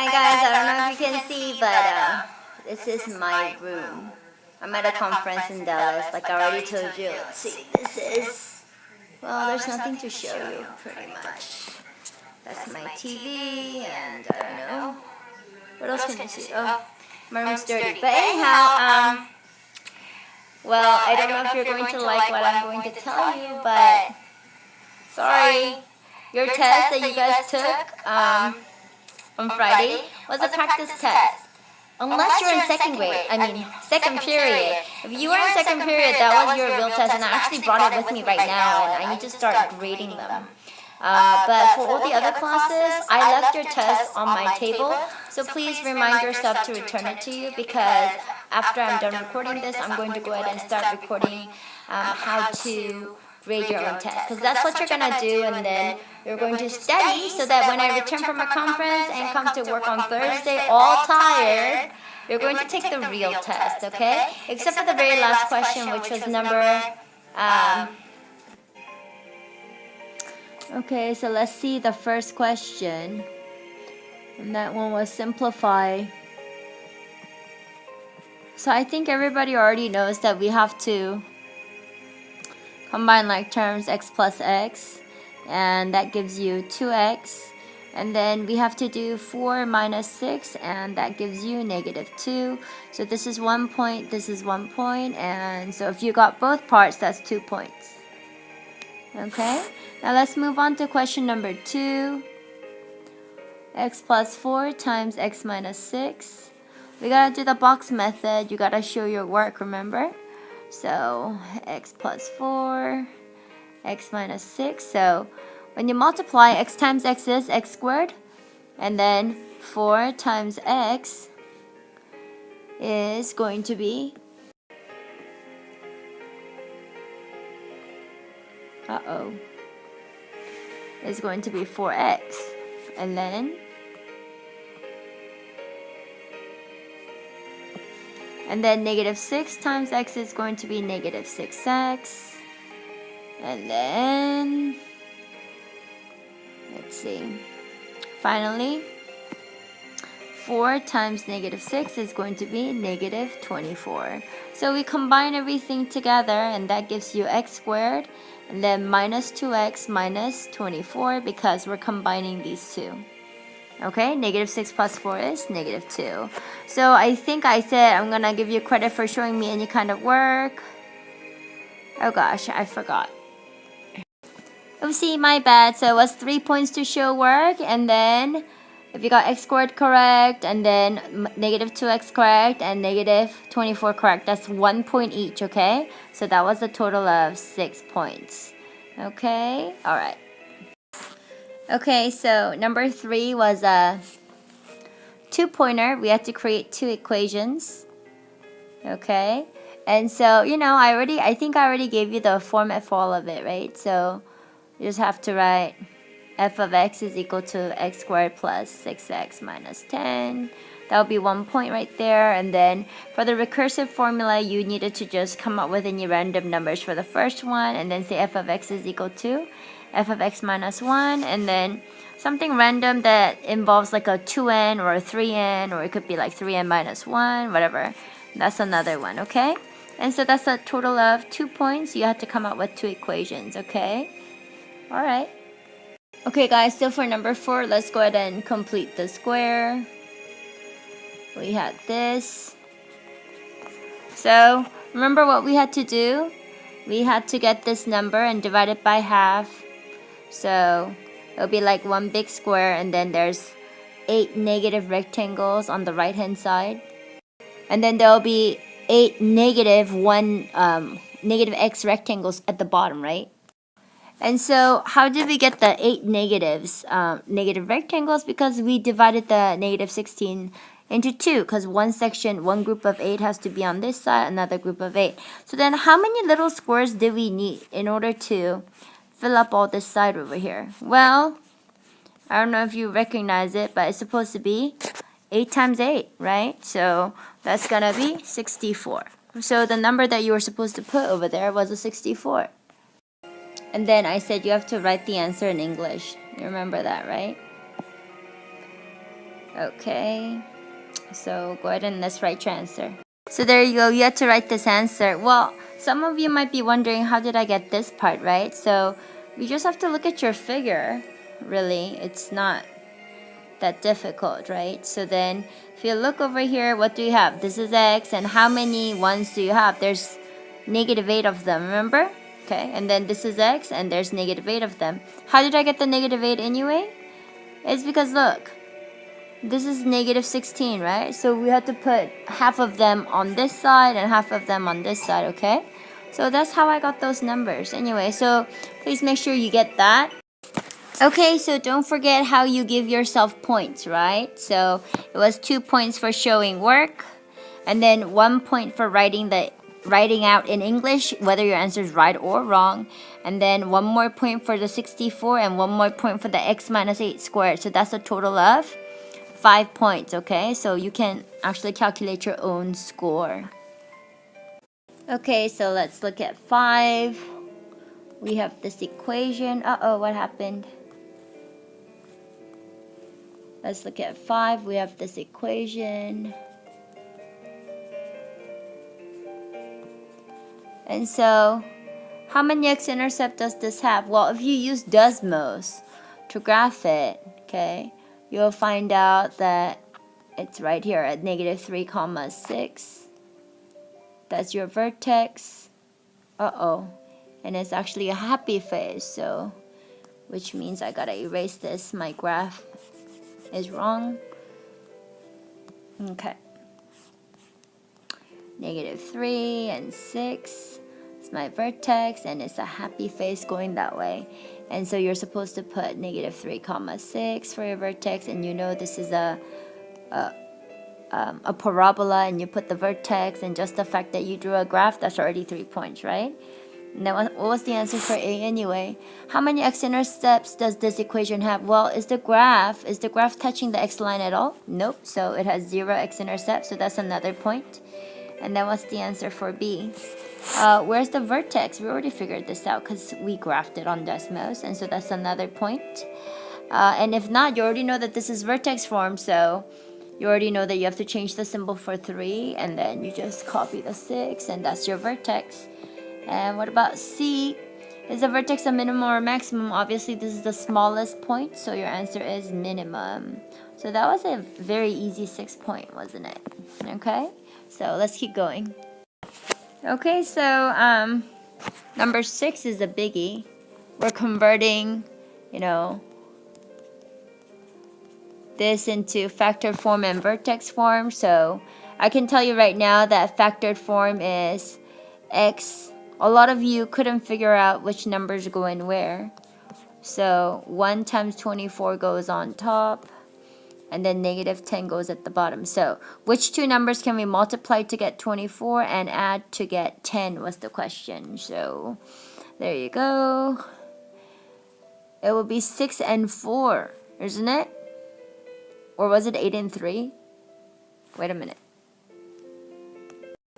Hi guys, I don't know if you can see, but this is my room. I'm at a conference in Dallas, like I already told you. Let's see, this is, well, there's nothing to show you, pretty much. That's my TV, and I don't know. What else can you see? Oh, my room's dirty. But anyhow, well, I don't know if you're going to like what I'm going to tell you, but sorry, your test that you guys took on Friday was a practice test. Unless you're in second grade, second period. If you were in second period, that was your real test, and I actually brought it with me right now, and I need to start grading them. But for all the other classes, I left your test on my table, so please remind yourself to return it to you, because after I'm done recording this, I'm going to go ahead and start recording how to grade your own test, because that's what you're going to do, and then you're going to study so that when I return from a conference and come to work on Thursday all tired, you're going to take the real test, okay? Except for the very last question, which was number... Okay, so let's see the first question. And that one was simplify. So I think everybody already knows that we have to combine like terms x plus x, and that gives you 2x, and then we have to do 4 minus 6, and that gives you negative 2. So this is 1 point, this is 1 point, and so if you got both parts, that's 2 points. Okay, now let's move on to question number 2. X plus 4 times x minus 6. We gotta do the box method. You gotta show your work, remember? So x plus 4, x minus 6. So when you multiply, x times x is x squared, and then 4 times x is going to be is going to be 4x, and then negative 6 times x is going to be negative 6x, and then let's see, finally 4 times negative 6 is going to be negative 24. So we combine everything together, and that gives you x squared, and then minus 2x minus 24, because we're combining these two. Okay, negative 6 plus 4 is negative 2. So I think I said I'm gonna give you credit for showing me any kind of work. Oh gosh, I forgot. Oopsie, my bad. So it was 3 points to show work, and then if you got x squared correct, and then negative 2x correct, and negative 24 correct, that's 1 point each, okay? So that was a total of 6 points. Okay, alright. Okay, so number 3 was a 2-pointer. We had to create 2 equations. Okay, and so, you know, I think I already gave you the format for all of it, right? So you just have to write f of x is equal to x squared plus 6x minus 10. That would be 1 point right there. And then for the recursive formula, you needed to just come up with any random numbers for the first one, and then say f of x is equal to f of x minus 1, and then something random that involves like a 2n or a 3n, or it could be like 3n minus 1, whatever. That's another one, okay? And so that's a total of 2 points. You have to come up with 2 equations, okay? Alright. Okay guys, so for number 4, let's go ahead and complete the square. We had this. So remember what we had to do? We had to get this number and divide it by half. So it'll be like one big square, and then there's 8 negative rectangles on the right hand side, and then there'll be 8 negative x rectangles at the bottom, right? And so how did we get the 8 negative rectangles? Because we divided the negative 16 into 2, because one group of 8 has to be on this side, another group of 8. So then how many little squares did we need in order to fill up all this side over here? Well, I don't know if you recognize it, but it's supposed to be 8 times 8, right? So that's gonna be 64. So the number that you were supposed to put over there was a 64. And then I said you have to write the answer in English. You remember that, right? Okay, so go ahead and let's write your answer. So there you go, you had to write this answer. Well, some of you might be wondering, how did I get this part, right? So you just have to look at your figure. Really, it's not that difficult, right? So then if you look over here, what do you have? This is x, and how many ones do you have? There's -8 of them, remember? Okay, and then this is x, and there's -8 of them. How did I get the -8 anyway? It's because look, this is -16, right? So we had to put half of them on this side and half of them on this side, okay? So that's how I got those numbers. Anyway, so please make sure you get that. Okay, so don't forget how you give yourself points, right? So it was 2 points for showing work, and then 1 point for writing out in English whether your answer is right or wrong, and then 1 more point for the 64 and 1 more point for the x minus 8 squared. So that's a total of 5 points, okay? So you can actually calculate your own score. Okay, so let's look at 5. We have this equation. Uh-oh, what happened? Let's look at 5. We have this equation. And so, how many x-intercept does this have? Well, if you use Desmos to graph it, okay, you'll find out that it's right here at -3, 6. That's your vertex. Uh-oh. And it's actually a happy face, so, which means I gotta erase this. My graph is wrong. Okay. -3 and 6 is my vertex, and it's a happy face going that way. And so you're supposed to put -3, 6 for your vertex, and you know this is a parabola, and you put the vertex, and just the fact that you drew a graph, that's already 3 points, right? And then what was the answer for A anyway? How many x-intercepts does this equation have? Well, is the graph touching the x-line at all? Nope, so it has 0 x-intercepts, so that's another point. And then what's the answer for B? Where's the vertex? We already figured this out because we graphed it on Desmos, and so that's another point. And if not, you already know that this is vertex form, so you already know that you have to change the symbol for 3, and then you just copy the 6, and that's your vertex. And what about C? Is the vertex a minimum or maximum? Obviously, this is the smallest point, so your answer is minimum. So that was a very easy 6 point, wasn't it? Okay, so let's keep going. Okay, so number 6 is a biggie. We're converting, this into factored form and vertex form. So I can tell you right now that factored form is x. A lot of you couldn't figure out which numbers go in where. So 1 times 24 goes on top, and then -10 goes at the bottom. So which two numbers can we multiply to get 24 and add to get 10 was the question. So there you go. It will be 6 and 4, isn't it? Or was it 8 and 3? Wait a minute.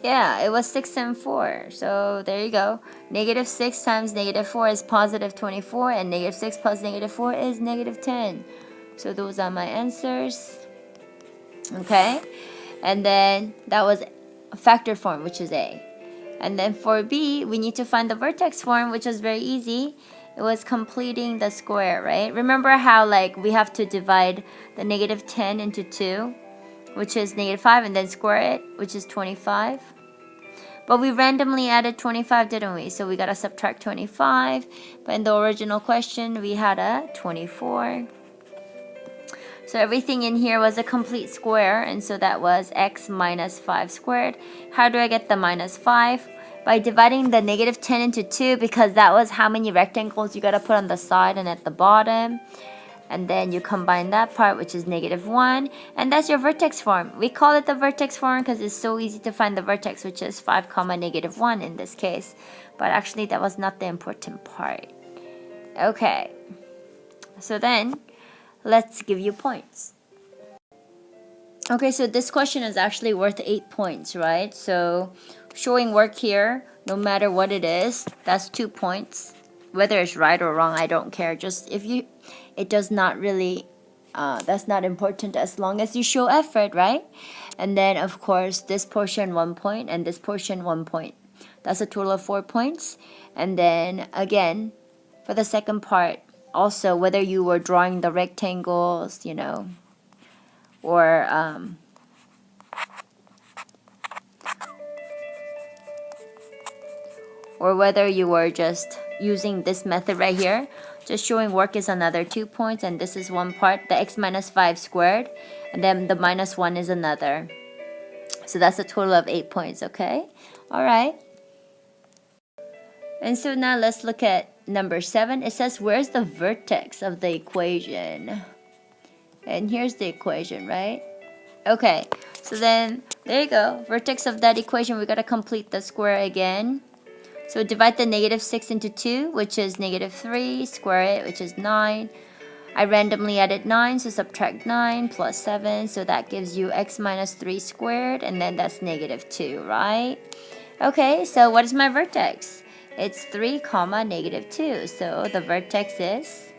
Yeah, it was 6 and 4. So there you go. -6 times -4 is +24, and -6 plus -4 is -10. So those are my answers. Okay, and then that was factor form, which is A. And then for B, we need to find the vertex form, which was very easy. It was completing the square, right? Remember how we have to divide the -10 into 2, which is -5, and then square it, which is 25. But we randomly added 25, didn't we? So we gotta subtract 25. But in the original question, we had a 24. So everything in here was a complete square, and so that was x minus 5 squared. How do I get the -5? By dividing the -10 into 2, because that was how many rectangles you gotta put on the side and at the bottom. And then you combine that part, which is -1, and that's your vertex form. We call it the vertex form because it's so easy to find the vertex, which is 5, -1 in this case. But actually, that was not the important part. Okay, so then let's give you points. Okay, so this question is actually worth 8 points, right? So showing work here, no matter what it is, that's 2 points. Whether it's right or wrong, I don't care. Just it does not really that's not important as long as you show effort, right? And then, of course, this portion 1 point and this portion 1 point. That's a total of 4 points. And then, again, for the second part, also, whether you were drawing the rectangles, you know, or whether you were just using this method right here, just showing work is another 2 points, and this is one part, the x minus 5 squared, and then the minus 1 is another. So that's a total of 8 points, okay? All right. And so now let's look at number 7. It says, where's the vertex of the equation? And here's the equation, right? Okay, so then there you go. Vertex of that equation, we got to complete the square again. So divide the negative 6 into 2, which is negative 3, square it, which is 9. I randomly added 9, so subtract 9 plus 7, so that gives you x minus 3 squared, and then that's negative 2, right? Okay, so what is my vertex? It's 3 comma negative 2, so the vertex is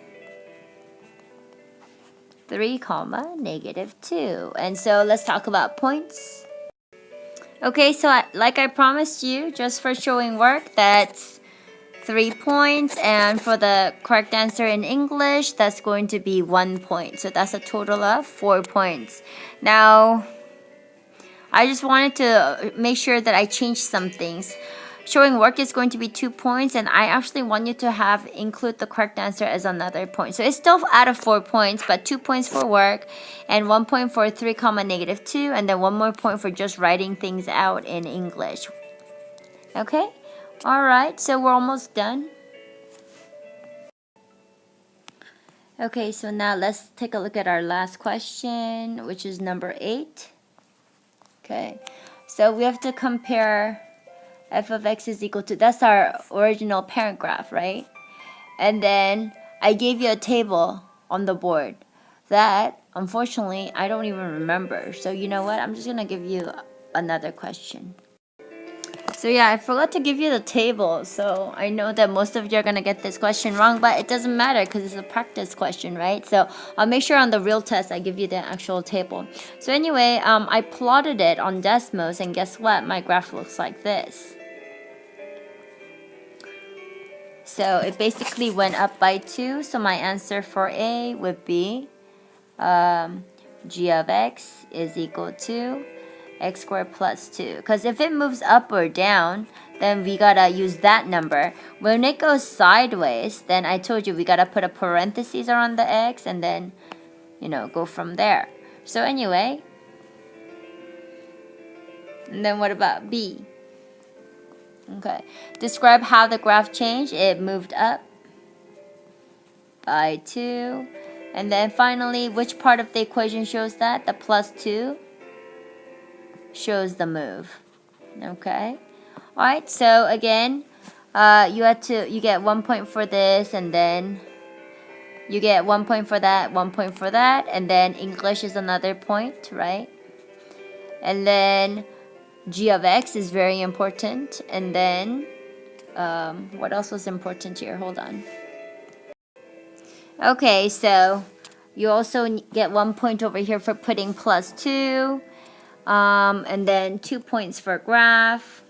3 comma negative 2. And so let's talk about points. Okay, so like I promised you, just for showing work, that's 3 points, and for the correct answer in English, that's going to be 1 point. So that's a total of 4 points. Now, I just wanted to make sure that I changed some things. Showing work is going to be 2 points, and I actually want you to include the correct answer as another point. So it's still out of 4 points, but 2 points for work, and 1 point for 3 comma negative 2, and then 1 more point for just writing things out in English. Okay? Alright, so we're almost done. Okay, so now let's take a look at our last question, which is number 8. Okay, so we have to compare f of x is equal to, that's our original parent graph, right? And then I gave you a table on the board that, unfortunately, I don't even remember. So you know what? I'm just going to give you another question. So yeah, I forgot to give you the table. So I know that most of you are going to get this question wrong, but it doesn't matter because it's a practice question, right? So I'll make sure on the real test I give you the actual table. So anyway, I plotted it on Desmos, and guess what? My graph looks like this. So it basically went up by 2. So my answer for A would be g of x is equal to x squared plus 2. Because if it moves up or down, then we gotta use that number. When it goes sideways, then I told you we gotta put a parentheses around the x and then, you know, go from there. So anyway, and then what about B? Okay, describe how the graph changed. It moved up by 2. And then finally, which part of the equation shows that? The plus 2 shows the move. Okay. Alright, so again, you get 1 point for this, and then you get 1 point for that, 1 point for that, and then English is another point, right? And then g of x is very important, and then what else was important here? Hold on. Okay, so you also get 1 point over here for putting plus 2, and then 2 points for graph,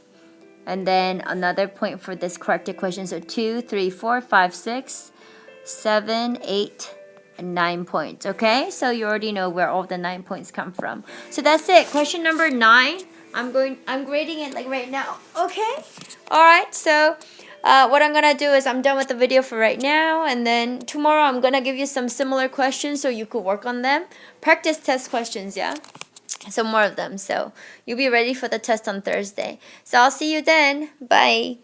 and then another point for this correct equation. So 2, 3, 4, 5, 6, 7, 8, and 9 points. Okay, so you already know where all the 9 points come from. So that's it. Question number 9. I'm grading it like right now. Okay? Alright, so what I'm gonna do is I'm done with the video for right now, and then tomorrow I'm gonna give you some similar questions so you could work on them. Practice test questions, yeah? So more of them. So you'll be ready for the test on Thursday. So I'll see you then. Bye.